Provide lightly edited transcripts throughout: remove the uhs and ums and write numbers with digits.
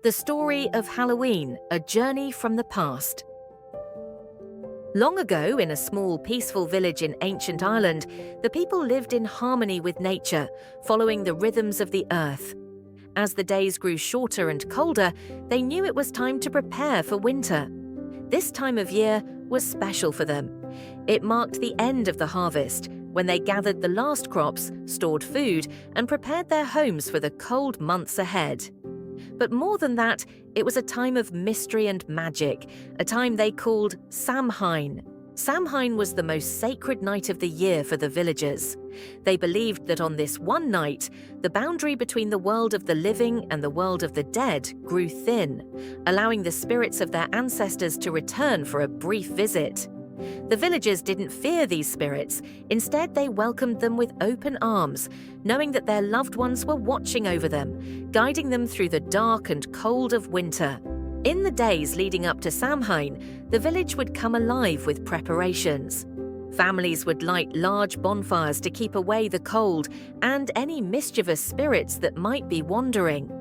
The story of Halloween, a journey from the past. Long ago, in a small, peaceful village in ancient Ireland, the people lived in harmony with nature, following the rhythms of the earth. As the days grew shorter and colder, they knew it was time to prepare for winter. This time of year was special for them. It marked the end of the harvest, when they gathered the last crops, stored food, and prepared their homes for the cold months ahead. But more than that, it was a time of mystery and magic, a time they called Samhain. Samhain was the most sacred night of the year for the villagers. They believed that on this one night, the boundary between the world of the living and the world of the dead grew thin, allowing the spirits of their ancestors to return for a brief visit. The villagers didn't fear these spirits. Instead, they welcomed them with open arms, knowing that their loved ones were watching over them, guiding them through the dark and cold of winter. In the days leading up to Samhain, the village would come alive with preparations. Families would light large bonfires to keep away the cold and any mischievous spirits that might be wandering.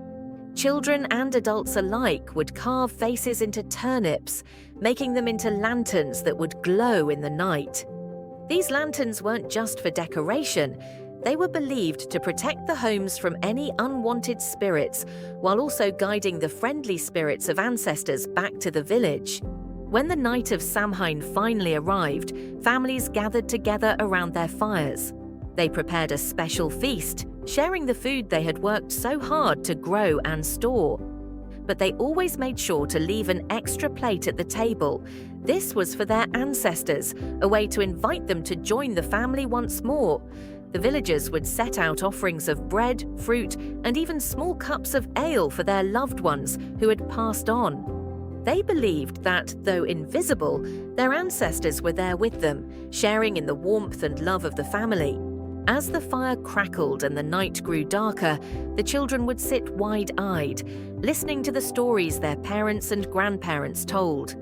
Children and adults alike would carve faces into turnips, making them into lanterns that would glow in the night. These lanterns weren't just for decoration, they were believed to protect the homes from any unwanted spirits, while also guiding the friendly spirits of ancestors back to the village. When the night of Samhain finally arrived, families gathered together around their fires. They prepared a special feast, sharing the food they had worked so hard to grow and store. But they always made sure to leave an extra plate at the table. This was for their ancestors, a way to invite them to join the family once more. The villagers would set out offerings of bread, fruit, and even small cups of ale for their loved ones who had passed on. They believed that, though invisible, their ancestors were there with them, sharing in the warmth and love of the family. As the fire crackled and the night grew darker, the children would sit wide-eyed, listening to the stories their parents and grandparents told.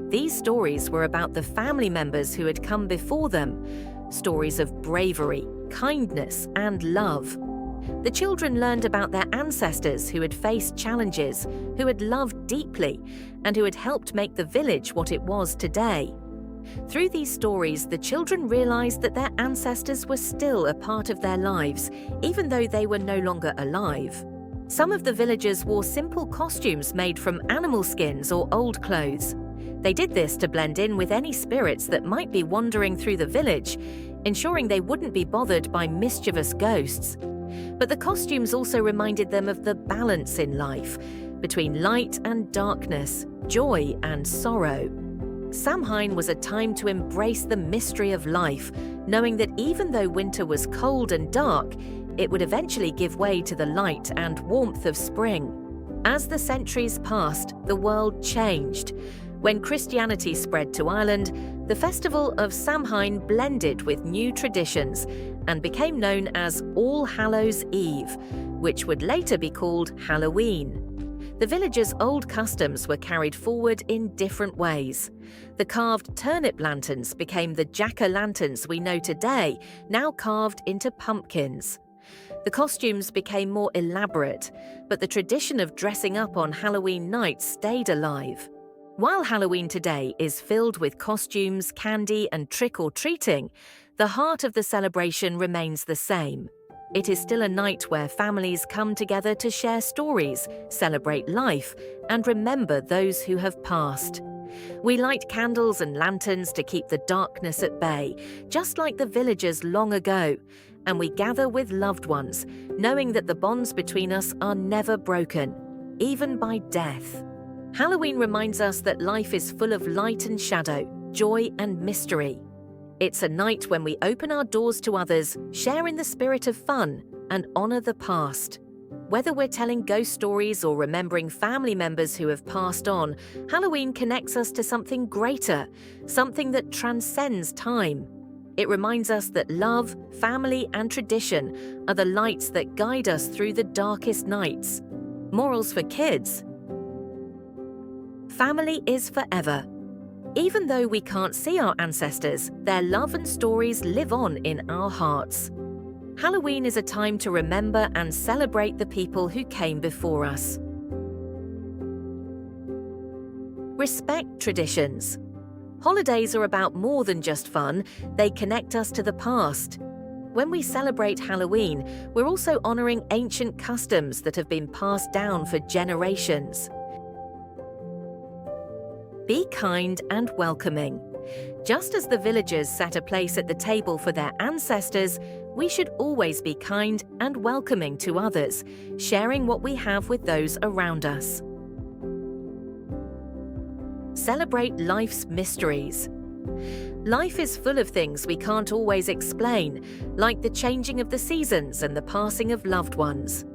These stories were about the family members who had come before them, stories of bravery, kindness, and love. The children learned about their ancestors who had faced challenges, who had loved deeply, and who had helped make the village what it was today. Through these stories, the children realized that their ancestors were still a part of their lives, even though they were no longer alive. Some of the villagers wore simple costumes made from animal skins or old clothes. They did this to blend in with any spirits that might be wandering through the village, ensuring they wouldn't be bothered by mischievous ghosts. But the costumes also reminded them of the balance in life, between light and darkness, joy and sorrow. Samhain was a time to embrace the mystery of life, knowing that even though winter was cold and dark, it would eventually give way to the light and warmth of spring. As the centuries passed, the world changed. When Christianity spread to Ireland, the festival of Samhain blended with new traditions and became known as All Hallows' Eve, which would later be called Halloween. The villagers' old customs were carried forward in different ways. The carved turnip lanterns became the jack-o'-lanterns we know today, now carved into pumpkins. The costumes became more elaborate, but the tradition of dressing up on Halloween night stayed alive. While Halloween today is filled with costumes, candy, and trick-or-treating, the heart of the celebration remains the same. It is still a night where families come together to share stories, celebrate life, and remember those who have passed. We light candles and lanterns to keep the darkness at bay, just like the villagers long ago, and we gather with loved ones, knowing that the bonds between us are never broken, even by death. Halloween reminds us that life is full of light and shadow, joy and mystery. It's a night when we open our doors to others, share in the spirit of fun, and honor the past. Whether we're telling ghost stories or remembering family members who have passed on, Halloween connects us to something greater, something that transcends time. It reminds us that love, family, and tradition are the lights that guide us through the darkest nights. Morals for kids. Family is forever. Even though we can't see our ancestors, their love and stories live on in our hearts. Halloween is a time to remember and celebrate the people who came before us. Respect traditions. Holidays are about more than just fun, they connect us to the past. When we celebrate Halloween, we're also honoring ancient customs that have been passed down for generations. Be kind and welcoming. Just as the villagers set a place at the table for their ancestors, we should always be kind and welcoming to others, sharing what we have with those around us. Celebrate life's mysteries. Life is full of things we can't always explain, like the changing of the seasons and the passing of loved ones.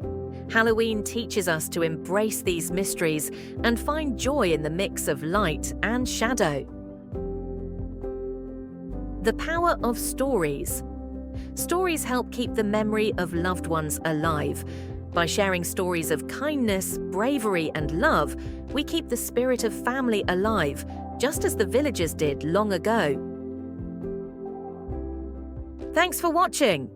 Halloween teaches us to embrace these mysteries and find joy in the mix of light and shadow. The power of stories. Stories help keep the memory of loved ones alive. By sharing stories of kindness, bravery, and love, we keep the spirit of family alive, just as the villagers did long ago. Thanks for watching.